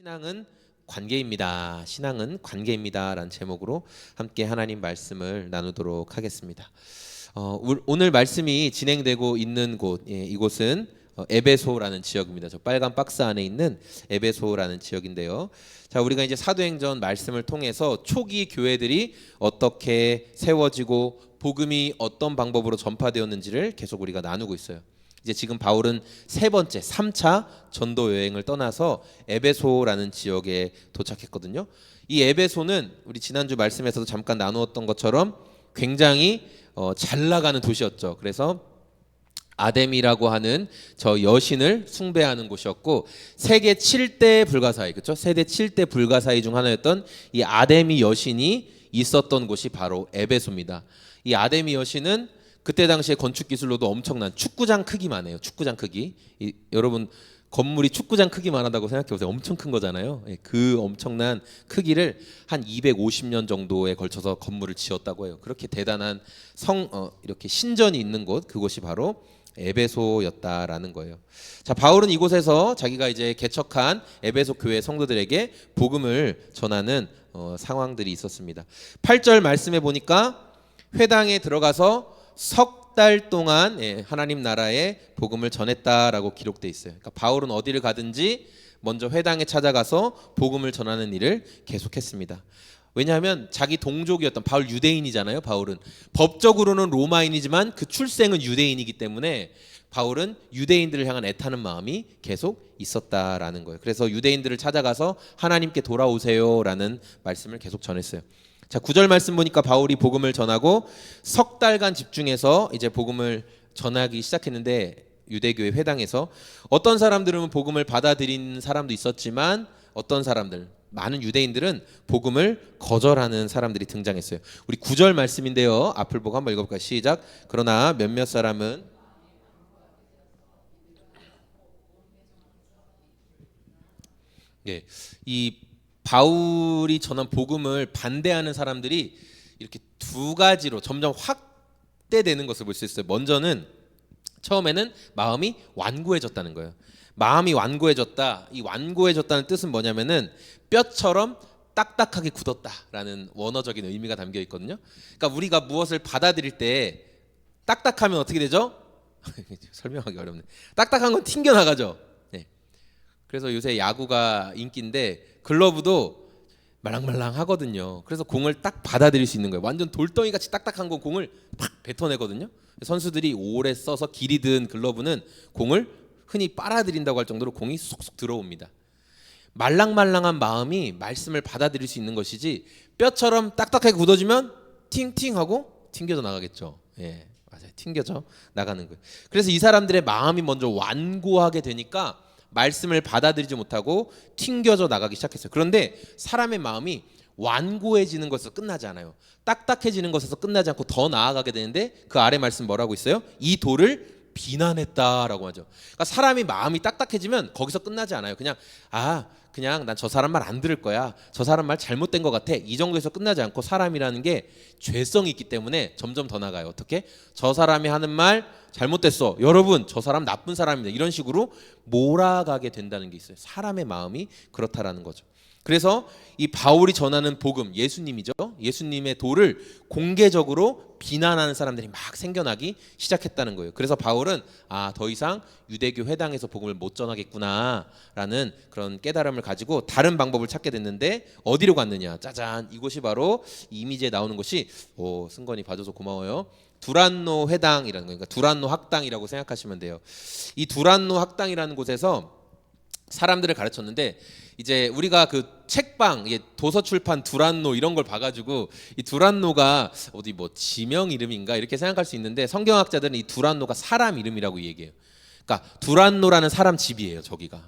신앙은 관계입니다. 신앙은 관계입니다라는 제목으로 함께 하나님 말씀을 나누도록 하겠습니다. 오늘 말씀이 진행되고 있는 곳, 이곳은 에베소라는 지역입니다. 저 빨간 박스 안에 있는 에베소라는 지역인데요. 자, 우리가 이제 사도행전 말씀을 통해서 초기 교회들이 어떻게 세워지고 복음이 어떤 방법으로 전파되었는지를 계속 우리가 나누고 있어요. 이제 지금 바울은 세 번째 3차 전도 여행을 떠나서 에베소라는 지역에 도착했거든요. 이 에베소는 우리 지난주 말씀에서도 잠깐 나누었던 것처럼 굉장히 잘 나가는 도시였죠. 그래서 아뎀이라고 하는 저 여신을 숭배하는 곳이었고 세계 7대 불가사의, 그렇죠? 세계 7대 불가사의 중 하나였던 이 아데미 여신이 있었던 곳이 바로 에베소입니다. 이 아데미 여신은 그때 당시에 건축 기술로도 엄청난 축구장 크기만 해요. 축구장 크기. 여러분 건물이 축구장 크기만 하다고 생각해 보세요. 엄청 큰 거잖아요. 그 엄청난 크기를 한 250년 정도에 걸쳐서 건물을 지었다고 해요. 그렇게 대단한 이렇게 신전이 있는 곳, 그곳이 바로 에베소였다라는 거예요. 자, 바울은 이곳에서 자기가 이제 개척한 에베소 교회 성도들에게 복음을 전하는 상황들이 있었습니다. 8절 말씀해 보니까 회당에 들어가서 석 달 동안 하나님 나라의 복음을 전했다라고 기록돼 있어요. 그러니까 바울은 어디를 가든지 먼저 회당에 찾아가서 복음을 전하는 일을 계속했습니다. 왜냐하면 자기 동족이었던 바울 유대인이잖아요. 바울은 법적으로는 로마인이지만 그 출생은 유대인이기 때문에 바울은 유대인들을 향한 애타는 마음이 계속 있었다라는 거예요. 그래서 유대인들을 찾아가서 하나님께 돌아오세요라는 말씀을 계속 전했어요. 자, 9절 말씀 보니까 바울이 복음을 전하고 석 달간 집중해서 이제 복음을 전하기 시작했는데 유대교회 회당에서 어떤 사람들은 복음을 받아들인 사람도 있었지만 어떤 사람들, 많은 유대인들은 복음을 거절하는 사람들이 등장했어요. 우리 9절 말씀인데요. 앞을 보고 한번 읽어볼까요? 시작. 그러나 몇몇 사람은 이 바울이 전한 복음을 반대하는 사람들이 이렇게 두 가지로 점점 확대되는 것을 볼 수 있어요. 먼저는 처음에는 마음이 완고해졌다는 거예요. 마음이 완고해졌다. 이 완고해졌다는 뜻은 뭐냐면은 뼈처럼 딱딱하게 굳었다라는 원어적인 의미가 담겨 있거든요. 그러니까 우리가 무엇을 받아들일 때 딱딱하면 어떻게 되죠? 설명하기 어렵네. 딱딱한 건 튕겨 나가죠. 그래서 요새 야구가 인기인데 글러브도 말랑말랑 하거든요. 그래서 공을 딱 받아들일 수 있는 거예요. 완전 돌덩이 같이 딱딱한 거 공을 팍 뱉어내거든요. 선수들이 오래 써서 길이 든 글러브는 공을 흔히 빨아들인다고 할 정도로 공이 쏙쏙 들어옵니다. 말랑말랑한 마음이 말씀을 받아들일 수 있는 것이지 뼈처럼 딱딱하게 굳어지면 팅팅하고 튕겨져 나가겠죠. 맞아요. 튕겨져 나가는 거예요. 그래서 이 사람들의 마음이 먼저 완고하게 되니까 말씀을 받아들이지 못하고 튕겨져 나가기 시작했어요. 그런데 사람의 마음이 완고해지는 것에서 끝나지 않아요. 딱딱해지는 것에서 끝나지 않고 더 나아가게 되는데 그 아래 말씀 뭐라고 있어요? 이 돌을 비난했다라고 하죠. 그러니까 사람이 마음이 딱딱해지면 거기서 끝나지 않아요. 그냥 난 저 사람 말 안 들을 거야. 저 사람 말 잘못된 것 같아. 이 정도에서 끝나지 않고 사람이라는 게 죄성이 있기 때문에 점점 더 나가요. 어떻게? 저 사람이 하는 말 잘못됐어. 여러분, 저 사람 나쁜 사람입니다. 이런 식으로 몰아가게 된다는 게 있어요. 사람의 마음이 그렇다라는 거죠. 그래서 이 바울이 전하는 복음, 예수님이죠. 예수님의 도를 공개적으로 비난하는 사람들이 막 생겨나기 시작했다는 거예요. 그래서 바울은 더 이상 유대교 회당에서 복음을 못 전하겠구나라는 그런 깨달음을 가지고 다른 방법을 찾게 됐는데 어디로 갔느냐? 짜잔, 이곳이 바로 이미지에 나오는 것이 승건이 봐줘서 고마워요. 두란노 회당이라는 거니까 두란노 학당이라고 생각하시면 돼요. 이 두란노 학당이라는 곳에서 사람들을 가르쳤는데 이제 우리가 그 책방, 도서 출판 두란노 이런 걸 봐가지고 이 두란노가 어디 뭐 지명 이름인가 이렇게 생각할 수 있는데 성경학자들은 이 두란노가 사람 이름이라고 얘기해요. 그러니까 두란노라는 사람 집이에요, 저기가.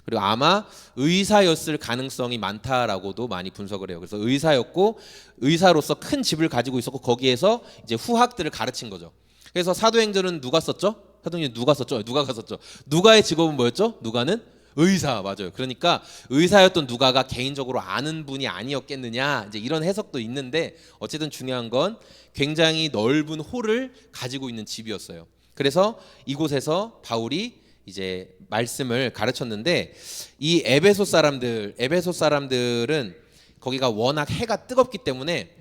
그리고 아마 의사였을 가능성이 많다라고도 많이 분석을 해요. 그래서 의사였고 의사로서 큰 집을 가지고 있었고 거기에서 이제 후학들을 가르친 거죠. 그래서 사도행전은 누가 썼죠? 사도행전 누가 썼죠? 누가가 썼죠. 누가의 직업은 뭐였죠? 누가는 의사, 맞아요. 그러니까 의사였던 누가가 개인적으로 아는 분이 아니었겠느냐, 이제 이런 해석도 있는데 어쨌든 중요한 건 굉장히 넓은 홀을 가지고 있는 집이었어요. 그래서 이곳에서 바울이 이제 말씀을 가르쳤는데, 이 에베소 사람들은 거기가 워낙 해가 뜨겁기 때문에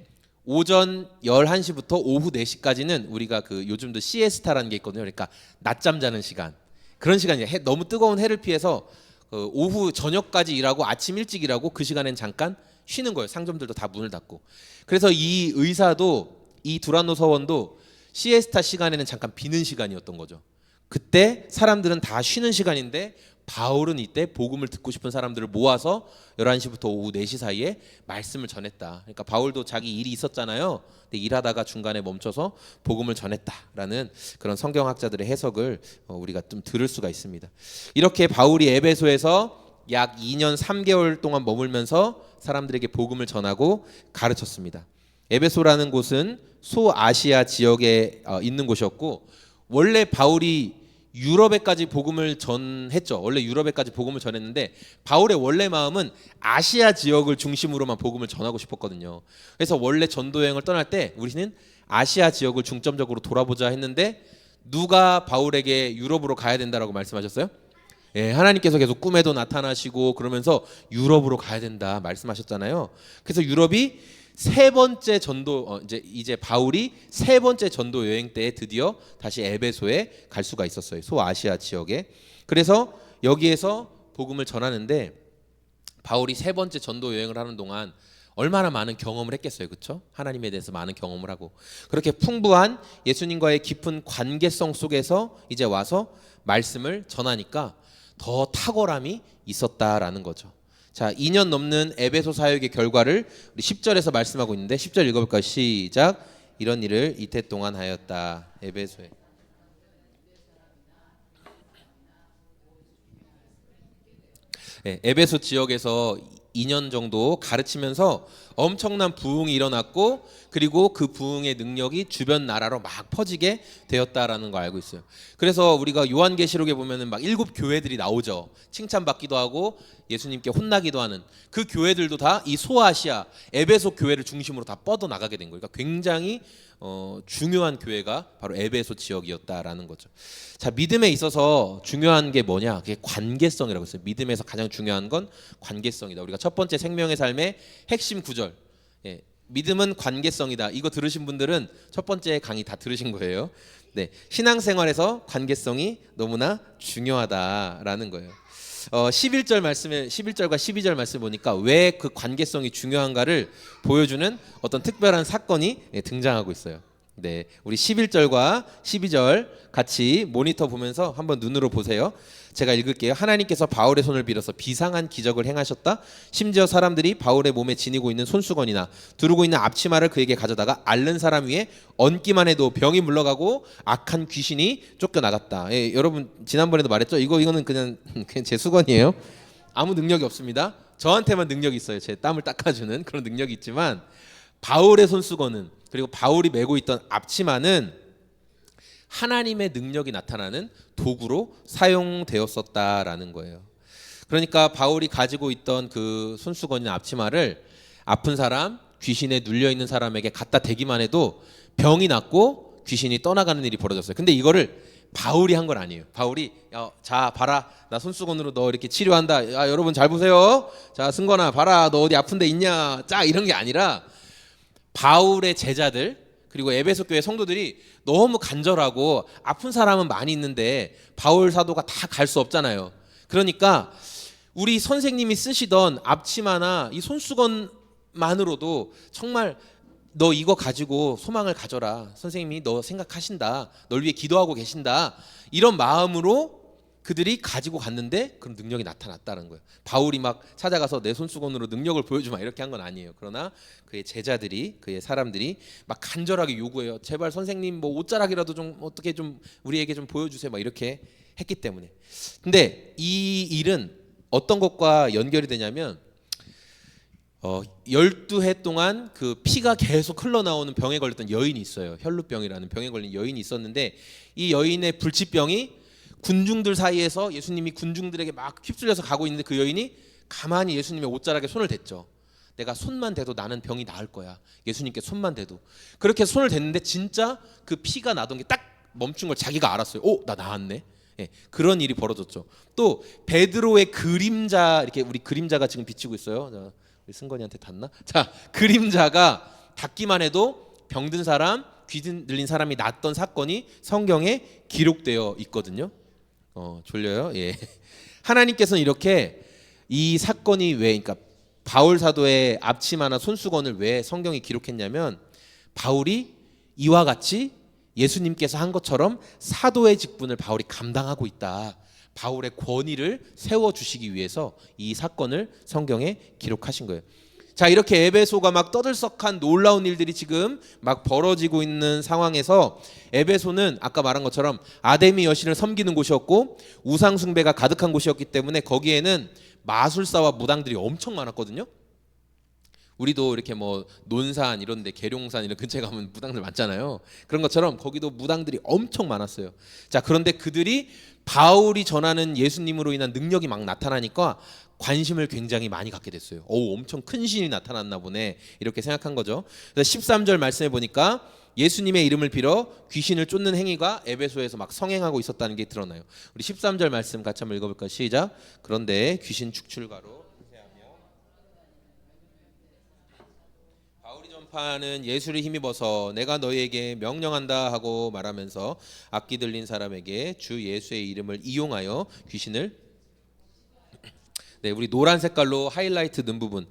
오전 11시부터 오후 4시까지는 우리가 그 요즘도 시에스타라는 게 있거든요. 그러니까 낮잠 자는 시간. 그런 시간이에요. 너무 뜨거운 해를 피해서 그 오후 저녁까지 일하고 아침 일찍 일하고 그 시간엔 잠깐 쉬는 거예요. 상점들도 다 문을 닫고. 그래서 이 의사도, 이 두란노 서원도 시에스타 시간에는 잠깐 비는 시간이었던 거죠. 그때 사람들은 다 쉬는 시간인데 바울은 이때 복음을 듣고 싶은 사람들을 모아서 11시부터 오후 4시 사이에 말씀을 전했다. 그러니까 바울도 자기 일이 있었잖아요. 근데 일하다가 중간에 멈춰서 복음을 전했다라는 그런 성경학자들의 해석을 우리가 좀 들을 수가 있습니다. 이렇게 바울이 에베소에서 약 2년 3개월 동안 머물면서 사람들에게 복음을 전하고 가르쳤습니다. 에베소라는 곳은 소아시아 지역에 있는 곳이었고, 원래 바울이 유럽에까지 복음을 전했죠. 원래 유럽에까지 복음을 전했는데 바울의 원래 마음은 아시아 지역을 중심으로만 복음을 전하고 싶었거든요. 그래서 원래 전도 여행을 떠날 때 우리는 아시아 지역을 중점적으로 돌아보자 했는데, 누가 바울에게 유럽으로 가야 된다라고 말씀하셨어요? 예, 하나님께서 계속 꿈에도 나타나시고 그러면서 유럽으로 가야 된다 말씀하셨잖아요. 그래서 유럽이 세 번째 전도, 이제 바울이 세 번째 전도 여행 때 드디어 다시 에베소에 갈 수가 있었어요. 소아시아 지역에. 그래서 여기에서 복음을 전하는데, 바울이 세 번째 전도 여행을 하는 동안 얼마나 많은 경험을 했겠어요, 그렇죠? 하나님에 대해서 많은 경험을 하고, 그렇게 풍부한 예수님과의 깊은 관계성 속에서 이제 와서 말씀을 전하니까 더 탁월함이 있었다라는 거죠. 자, 2년 넘는 에베소 사역의 결과를 우리 10절에서 말씀하고 있는데, 10절 읽어볼까요? 시작. 이런 일을 이태 동안 하였다. 에베소에. 네, 에베소 지역에서 2년 정도 가르치면서 엄청난 부흥이 일어났고, 그리고 그 부흥의 능력이 주변 나라로 막 퍼지게 되었다라는 걸 알고 있어요. 그래서 우리가 요한계시록에 보면은 막 7교회들이 나오죠. 칭찬받기도 하고 예수님께 혼나기도 하는 그 교회들도 다 이 소아시아 에베소 교회를 중심으로 다 뻗어 나가게 된 거예요. 그러니까 굉장히 중요한 교회가 바로 에베소 지역이었다라는 거죠. 자, 믿음에 있어서 중요한 게 뭐냐? 그게 관계성이라고 했어요. 믿음에서 가장 중요한 건 관계성이다. 우리가 첫 번째 생명의 삶의 핵심 구절, 예, 믿음은 관계성이다. 이거 들으신 분들은 첫 번째 강의 다 들으신 거예요. 네, 신앙생활에서 관계성이 너무나 중요하다라는 거예요. 11절 말씀에 11절과 12절 말씀 보니까 왜 그 관계성이 중요한가를 보여주는 어떤 특별한 사건이 등장하고 있어요. 네, 우리 11절과 12절 같이 모니터 보면서 한번 눈으로 보세요. 제가 읽을게요. 하나님께서 바울의 손을 빌어서 비상한 기적을 행하셨다. 심지어 사람들이 바울의 몸에 지니고 있는 손수건이나 두르고 있는 앞치마를 그에게 가져다가 앓는 사람 위에 얹기만 해도 병이 물러가고 악한 귀신이 쫓겨나갔다. 예, 여러분 지난번에도 말했죠. 이거는 그냥 제 수건이에요. 아무 능력이 없습니다. 저한테만 능력이 있어요. 제 땀을 닦아주는 그런 능력이 있지만, 바울의 손수건은, 그리고 바울이 메고 있던 앞치마는 하나님의 능력이 나타나는 도구로 사용되었었다라는 거예요. 그러니까 바울이 가지고 있던 그 손수건이나 앞치마를 아픈 사람, 귀신에 눌려 있는 사람에게 갖다 대기만 해도 병이 낫고 귀신이 떠나가는 일이 벌어졌어요. 근데 이거를 바울이 한 건 아니에요. 바울이 자 봐라, 나 손수건으로 너 이렇게 치료한다. 야, 여러분 잘 보세요. 자, 승건아 봐라, 너 어디 아픈데 있냐. 짜, 이런 게 아니라 바울의 제자들, 그리고 에베소 교회 성도들이 너무 간절하고 아픈 사람은 많이 있는데 바울 사도가 다 갈 수 없잖아요. 그러니까 우리 선생님이 쓰시던 앞치마나 이 손수건만으로도 정말 너 이거 가지고 소망을 가져라. 선생님이 너 생각하신다. 널 위해 기도하고 계신다. 이런 마음으로 그들이 가지고 갔는데 그런 능력이 나타났다는 거예요. 바울이 막 찾아가서 내 손수건으로 능력을 보여주마 이렇게 한 건 아니에요. 그러나 그의 제자들이, 그의 사람들이 막 간절하게 요구해요. 제발 선생님 뭐 옷자락이라도 좀 어떻게 좀 우리에게 좀 보여주세요. 막 이렇게 했기 때문에. 근데 이 일은 어떤 것과 연결이 되냐면 12해 동안 그 피가 계속 흘러나오는 병에 걸렸던 여인이 있어요. 혈루병이라는 병에 걸린 여인이 있었는데, 이 여인의 불치병이 군중들 사이에서 예수님이 군중들에게 막 휩쓸려서 가고 있는데 그 여인이 가만히 예수님의 옷자락에 손을 댔죠. 내가 손만 대도 나는 병이 나을 거야. 예수님께 손만 대도. 그렇게 손을 댔는데 진짜 그 피가 나던 게 딱 멈춘 걸 자기가 알았어요. 나 나았네. 예, 그런 일이 벌어졌죠. 또 베드로의 그림자, 이렇게 우리 그림자가 지금 비치고 있어요. 자, 우리 승건이한테 닿나? 자, 그림자가 닿기만 해도 병든 사람, 귀 들린 사람이 낫던 사건이 성경에 기록되어 있거든요. 졸려요? 예. 하나님께서는 이렇게 이 사건이 왜, 그러니까 바울 사도의 앞치마나 손수건을 왜 성경이 기록했냐면, 바울이 이와 같이 예수님께서 한 것처럼 사도의 직분을 바울이 감당하고 있다, 바울의 권위를 세워주시기 위해서 이 사건을 성경에 기록하신 거예요. 자, 이렇게 에베소가 막 떠들썩한 놀라운 일들이 지금 막 벌어지고 있는 상황에서, 에베소는 아까 말한 것처럼 아데미 여신을 섬기는 곳이었고 우상 숭배가 가득한 곳이었기 때문에 거기에는 마술사와 무당들이 엄청 많았거든요. 우리도 이렇게 뭐 논산 이런 데, 계룡산 이런 근처에 가면 무당들 많잖아요. 그런 것처럼 거기도 무당들이 엄청 많았어요. 자, 그런데 그들이 바울이 전하는 예수님으로 인한 능력이 막 나타나니까 관심을 굉장히 많이 갖게 됐어요. 엄청 큰 신이 나타났나 보네, 이렇게 생각한 거죠. 그래서 13절 말씀해 보니까 예수님의 이름을 빌어 귀신을 쫓는 행위가 에베소에서 막 성행하고 있었다는 게 드러나요. 우리 13절 말씀 같이 한번 읽어볼까요? 시작. 그런데 귀신 축출가로 바울이 전파하는 예수를 힘입어서 내가 너희에게 명령한다 하고 말하면서 악기 들린 사람에게 주 예수의 이름을 이용하여 귀신을, 네, 우리 노란 색깔로 하이라이트 넣은 부분,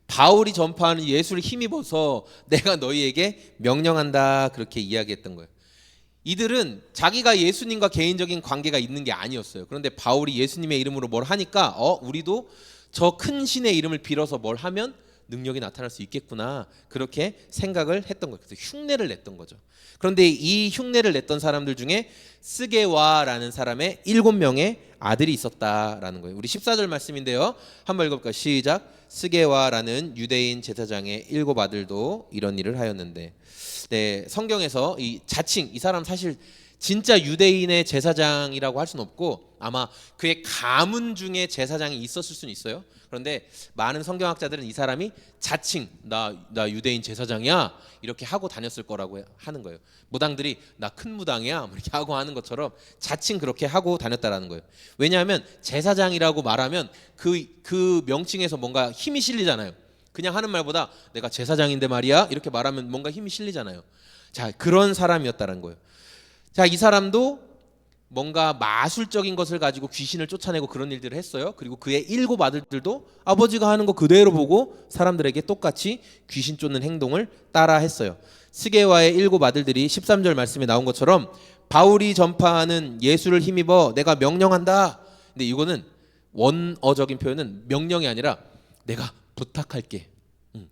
바울이 전파하는 예수를 힘입어서 내가 너희에게 명령한다, 그렇게 이야기했던 거예요. 이들은 자기가 예수님과 개인적인 관계가 있는 게 아니었어요. 그런데 바울이 예수님의 이름으로 뭘 하니까 우리도 저 큰 신의 이름을 빌어서 뭘 하면 능력이 나타날 수 있겠구나, 그렇게 생각을 했던 거예요. 그래서 흉내를 냈던 거죠. 그런데 이 흉내를 냈던 사람들 중에 스게와라는 사람의 7명의 아들이 있었다라는 거예요. 우리 14절 말씀인데요, 한번 읽어볼까요? 시작. 스게와라는 유대인 제사장의 7 아들도 이런 일을 하였는데, 네, 성경에서 이 자칭, 이 사람 사실 진짜 유대인의 제사장이라고 할 수는 없고 아마 그의 가문 중에 제사장이 있었을 수는 있어요. 그런데 많은 성경학자들은 이 사람이 자칭 나 유대인 제사장이야 이렇게 하고 다녔을 거라고 하는 거예요. 무당들이 나 큰 무당이야 이렇게 하고 하는 것처럼 자칭 그렇게 하고 다녔다라는 거예요. 왜냐하면 제사장이라고 말하면 그 명칭에서 뭔가 힘이 실리잖아요. 그냥 하는 말보다 내가 제사장인데 말이야 이렇게 말하면 뭔가 힘이 실리잖아요. 자, 그런 사람이었다는 거예요. 자, 이 사람도 뭔가 마술적인 것을 가지고 귀신을 쫓아내고 그런 일들을 했어요. 그리고 그의 7 아들들도 아버지가 하는 거 그대로 보고 사람들에게 똑같이 귀신 쫓는 행동을 따라 했어요. 스게와의 7 아들들이 13절 말씀에 나온 것처럼 바울이 전파하는 예수를 힘입어 내가 명령한다. 근데 이거는 원어적인 표현은 명령이 아니라 내가 부탁할게.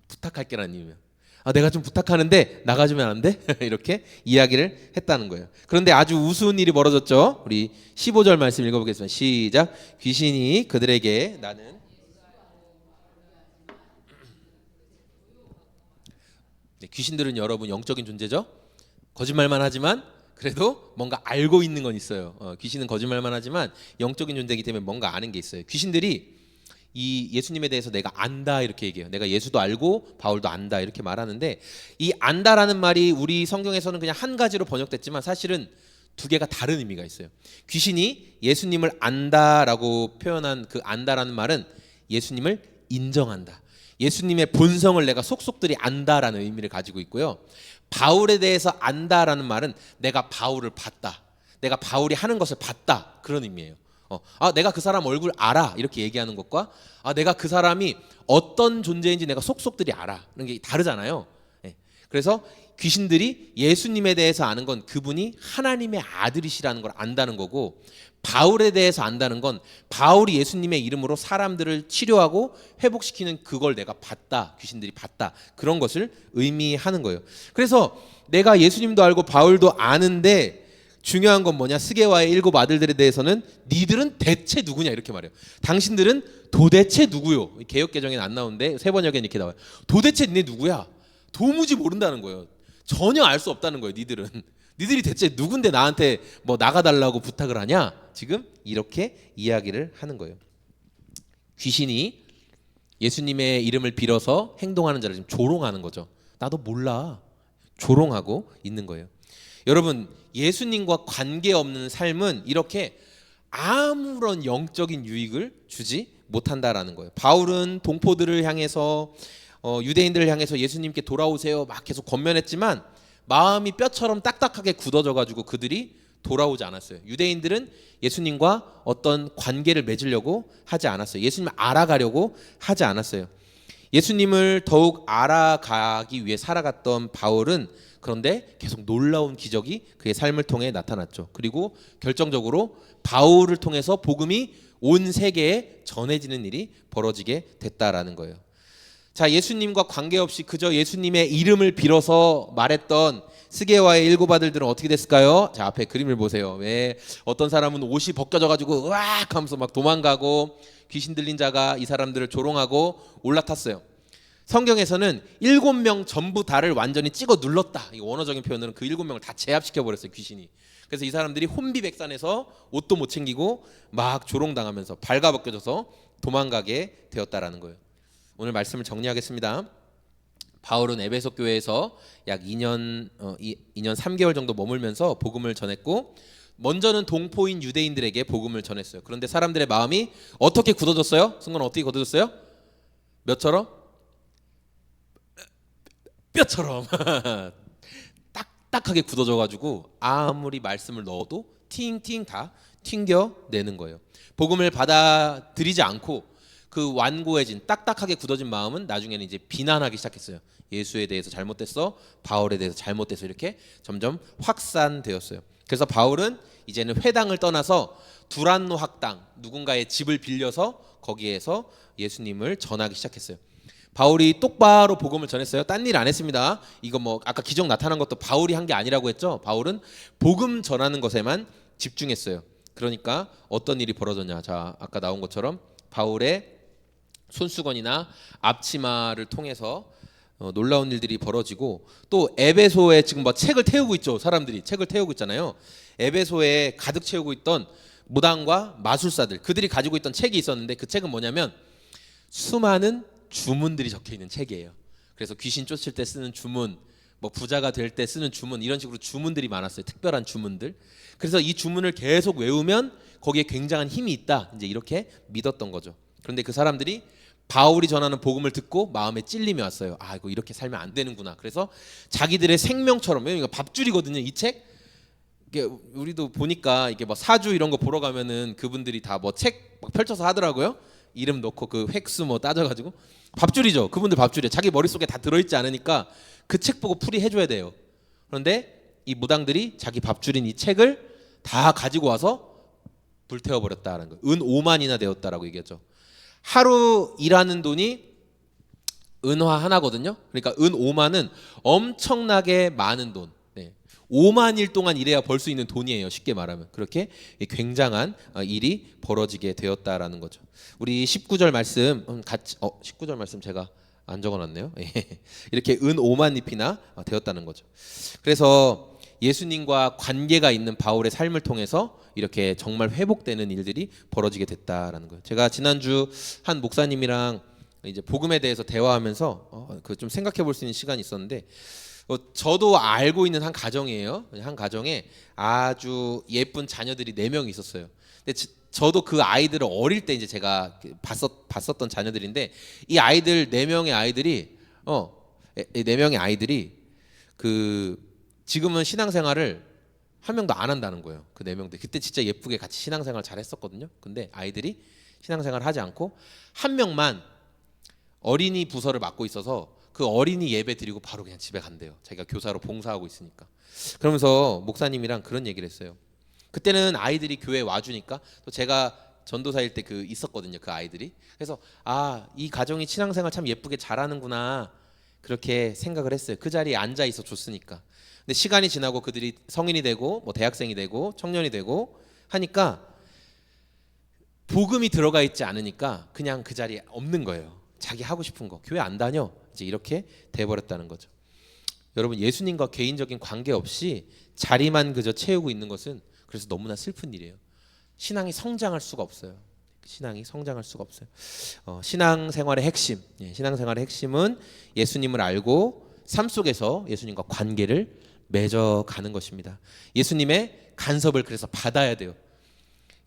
부탁할게라는 의미예요. 내가 좀 부탁하는데 나가주면 안 돼? 이렇게 이야기를 했다는 거예요. 그런데 아주 우스운 일이 벌어졌죠. 우리 15절 말씀 읽어보겠습니다. 시작. 귀신이 그들에게 나는, 네, 귀신들은 여러분 영적인 존재죠. 거짓말만 하지만 그래도 뭔가 알고 있는 건 있어요. 귀신은 거짓말만 하지만 영적인 존재이기 때문에 뭔가 아는 게 있어요. 귀신들이 이 예수님에 대해서 내가 안다 이렇게 얘기해요. 내가 예수도 알고 바울도 안다 이렇게 말하는데, 이 안다라는 말이 우리 성경에서는 그냥 한 가지로 번역됐지만 사실은 2개가 다른 의미가 있어요. 귀신이 예수님을 안다라고 표현한 그 안다라는 말은 예수님을 인정한다, 예수님의 본성을 내가 속속들이 안다라는 의미를 가지고 있고요. 바울에 대해서 안다라는 말은 내가 바울을 봤다, 내가 바울이 하는 것을 봤다, 그런 의미예요. 내가 그 사람 얼굴 알아 이렇게 얘기하는 것과 내가 그 사람이 어떤 존재인지 내가 속속들이 알아, 이런 게 다르잖아요. 네. 그래서 귀신들이 예수님에 대해서 아는 건 그분이 하나님의 아들이시라는 걸 안다는 거고, 바울에 대해서 안다는 건 바울이 예수님의 이름으로 사람들을 치료하고 회복시키는 그걸 내가 봤다, 귀신들이 봤다, 그런 것을 의미하는 거예요. 그래서 내가 예수님도 알고 바울도 아는데 중요한 건 뭐냐? 스게와의 7 아들들에 대해서는 니들은 대체 누구냐 이렇게 말해요. 당신들은 도대체 누구요? 개역개정에는 안 나오는데 세번역에는 이렇게 나와요. 도대체 니네 누구야? 도무지 모른다는 거예요. 전혀 알 수 없다는 거예요. 니들이 대체 누군데 나한테 뭐 나가달라고 부탁을 하냐? 지금 이렇게 이야기를 하는 거예요. 귀신이 예수님의 이름을 빌어서 행동하는 자를 지금 조롱하는 거죠. 나도 몰라, 조롱하고 있는 거예요. 여러분, 예수님과 관계없는 삶은 이렇게 아무런 영적인 유익을 주지 못한다라는 거예요. 바울은 동포들을 향해서 유대인들을 향해서 예수님께 돌아오세요 막 계속 권면했지만 마음이 뼈처럼 딱딱하게 굳어져 가지고 그들이 돌아오지 않았어요. 유대인들은 예수님과 어떤 관계를 맺으려고 하지 않았어요. 예수님을 알아가려고 하지 않았어요. 예수님을 더욱 알아가기 위해 살아갔던 바울은 그런데 계속 놀라운 기적이 그의 삶을 통해 나타났죠. 그리고 결정적으로 바울을 통해서 복음이 온 세계에 전해지는 일이 벌어지게 됐다라는 거예요. 자, 예수님과 관계없이 그저 예수님의 이름을 빌어서 말했던 스게와의 일곱 아들들은 어떻게 됐을까요? 자, 앞에 그림을 보세요. 왜 어떤 사람은 옷이 벗겨져 가지고 으악 하면서 막 도망가고 귀신 들린 자가 이 사람들을 조롱하고 올라탔어요. 성경에서는 7명 전부 다를 완전히 찍어 눌렀다. 이 원어적인 표현으로는 그 7명을 다 제압시켜 버렸어요, 귀신이. 그래서 이 사람들이 혼비백산해서 옷도 못 챙기고 막 조롱당하면서 발가벗겨져서 도망가게 되었다라는 거예요. 오늘 말씀을 정리하겠습니다. 바울은 에베소 교회에서 약 2년 3개월 정도 머물면서 복음을 전했고 먼저는 동포인 유대인들에게 복음을 전했어요. 그런데 사람들의 마음이 어떻게 굳어졌어요? 순간 어떻게 굳어졌어요? 몇처럼? 뼈처럼 딱딱하게 굳어져가지고 아무리 말씀을 넣어도 팅팅 다 튕겨내는 거예요. 복음을 받아들이지 않고 그 완고해진 딱딱하게 굳어진 마음은 나중에는 이제 비난하기 시작했어요. 예수에 대해서 잘못됐어, 바울에 대해서 잘못됐어, 이렇게 점점 확산되었어요. 그래서 바울은 이제는 회당을 떠나서 두란노 학당, 누군가의 집을 빌려서 거기에서 예수님을 전하기 시작했어요. 바울이 똑바로 복음을 전했어요. 딴 일 안 했습니다. 이거 뭐 아까 기적 나타난 것도 바울이 한 게 아니라고 했죠. 바울은 복음 전하는 것에만 집중했어요. 그러니까 어떤 일이 벌어졌냐? 자, 아까 나온 것처럼 바울의 손수건이나 앞치마를 통해서 놀라운 일들이 벌어지고 또 에베소에 지금 뭐 책을 태우고 있죠. 사람들이 책을 태우고 있잖아요. 에베소에 가득 채우고 있던 무당과 마술사들, 그들이 가지고 있던 책이 있었는데 그 책은 뭐냐면 수많은 주문들이 적혀 있는 책이에요. 그래서 귀신 쫓을 때 쓰는 주문, 뭐 부자가 될 때 쓰는 주문, 이런 식으로 주문들이 많았어요. 특별한 주문들. 그래서 이 주문을 계속 외우면 거기에 굉장한 힘이 있다. 이제 이렇게 믿었던 거죠. 그런데 그 사람들이 바울이 전하는 복음을 듣고 마음에 찔림이 왔어요. 아, 이거 이렇게 살면 안 되는구나. 그래서 자기들의 생명처럼, 이거 밥줄이거든요, 이 책. 이게 우리도 보니까 이게 뭐 사주 이런 거 보러 가면은 그분들이 다 뭐 책 막 펼쳐서 하더라고요. 이름 넣고 그 획수 뭐 따져가지고 밥줄이죠. 그분들 밥줄이에요. 자기 머릿속에 다 들어있지 않으니까 그 책 보고 풀이해줘야 돼요. 그런데 이 무당들이 자기 밥줄인 이 책을 다 가지고 와서 불태워버렸다는 거예요. 은 5만이나 되었다라고 얘기했죠. 하루 일하는 돈이 은화 하나거든요. 그러니까 은 5만은 엄청나게 많은 돈. 5만 일 동안 일해야 벌 수 있는 돈이에요. 쉽게 말하면. 그렇게 굉장한 일이 벌어지게 되었다라는 거죠. 우리 19절 말씀 같이 19절 말씀 제가 안 적어놨네요. 이렇게 은 5만 잎이나 되었다는 거죠. 그래서 예수님과 관계가 있는 바울의 삶을 통해서 이렇게 정말 회복되는 일들이 벌어지게 됐다라는 거예요. 제가 지난주 한 목사님이랑 이제 복음에 대해서 대화하면서 그 좀 생각해 볼 수 있는 시간이 있었는데 저도 알고 있는 한 가정이에요. 한 가정에 아주 예쁜 자녀들이 4명이 있었어요. 근데 저도 그 아이들을 어릴 때 이제 제가 봤었던 자녀들인데 이 아이들 4명의 아이들이 4명의 아이들이 그 지금은 신앙생활을 한 명도 안 한다는 거예요. 그 4명들. 그때 진짜 예쁘게 같이 신앙생활 잘 했었거든요. 근데 아이들이 신앙생활 하지 않고 한 명만 어린이 부서를 맡고 있어서 그 어린이 예배 드리고 바로 그냥 집에 간대요. 자기가 교사로 봉사하고 있으니까. 그러면서 목사님이랑 그런 얘기를 했어요. 그때는 아이들이 교회에 와주니까 또 제가 전도사일 때 그 있었거든요. 그 아이들이. 그래서 이 가정이 신앙생활 참 예쁘게 잘하는구나 그렇게 생각을 했어요. 그 자리에 앉아 있어 줬으니까. 근데 시간이 지나고 그들이 성인이 되고 뭐 대학생이 되고 청년이 되고 하니까 복음이 들어가 있지 않으니까 그냥 그 자리에 없는 거예요. 자기 하고 싶은 거 교회 안 다녀 이제 이렇게 돼버렸다는 거죠. 여러분 예수님과 개인적인 관계 없이 자리만 그저 채우고 있는 것은 그래서 너무나 슬픈 일이에요. 신앙이 성장할 수가 없어요. 신앙이 성장할 수가 없어요. 신앙생활의 핵심, 신앙생활의 핵심은 예수님을 알고 삶 속에서 예수님과 관계를 맺어가는 것입니다. 예수님의 간섭을 그래서 받아야 돼요.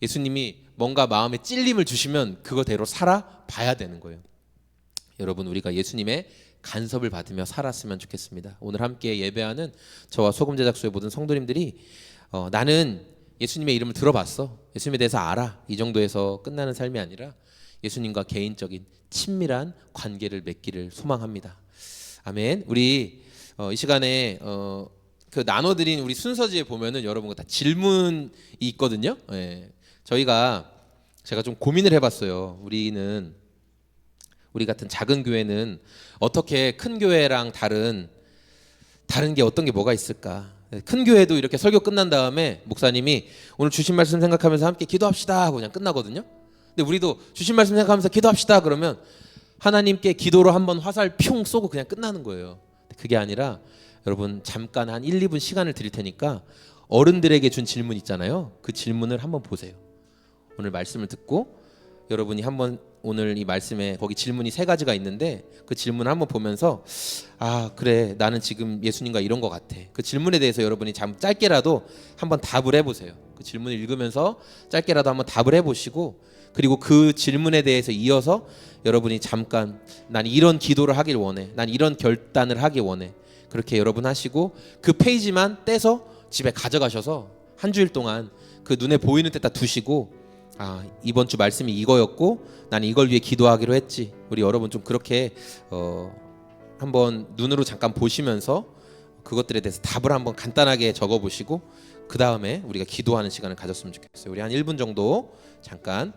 예수님이 뭔가 마음에 찔림을 주시면 그거대로 살아봐야 되는 거예요. 여러분, 우리가 예수님의 간섭을 받으며 살았으면 좋겠습니다. 오늘 함께 예배하는 저와 소금제작소의 모든 성도님들이 나는 예수님의 이름을 들어봤어, 예수님에 대해서 알아, 이 정도에서 끝나는 삶이 아니라 예수님과 개인적인 친밀한 관계를 맺기를 소망합니다. 아멘. 우리 이 시간에 그 나눠드린 우리 순서지에 보면은 여러분 다 질문이 있거든요. 예. 제가 좀 고민을 해봤어요. 우리 같은 작은 교회는 어떻게 큰 교회랑 다른 게 어떤 게 뭐가 있을까? 큰 교회도 이렇게 설교 끝난 다음에 목사님이 오늘 주신 말씀 생각하면서 함께 기도합시다 하고 그냥 끝나거든요. 근데 우리도 주신 말씀 생각하면서 기도합시다 그러면 하나님께 기도로 한번 화살 뿅 쏘고 그냥 끝나는 거예요. 그게 아니라 여러분, 잠깐 한 1, 2분 시간을 드릴 테니까 어른들에게 준 질문 있잖아요. 그 질문을 한번 보세요. 오늘 말씀을 듣고 여러분이 한번 오늘 이 말씀에 거기 질문이 3가지가 있는데 그 질문을 한번 보면서 그래, 나는 지금 예수님과 이런 것 같아. 그 질문에 대해서 여러분이 짧게라도 한번 답을 해보세요. 그 질문을 읽으면서 짧게라도 한번 답을 해보시고, 그리고 그 질문에 대해서 이어서 여러분이 잠깐 난 이런 기도를 하길 원해, 난 이런 결단을 하길 원해, 그렇게 여러분 하시고 그 페이지만 떼서 집에 가져가셔서 한 주일 동안 그 눈에 보이는 데다 두시고, 이번 주 말씀이 이거였고 나는 이걸 위해 기도하기로 했지. 우리 여러분 좀 그렇게 한번 눈으로 잠깐 보시면서 그것들에 대해서 답을 한번 간단하게 적어보시고 그 다음에 우리가 기도하는 시간을 가졌으면 좋겠어요. 우리 한 1분 정도 잠깐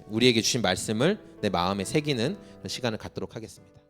우리에게 주신 말씀을 내 마음에 새기는 시간을 갖도록 하겠습니다.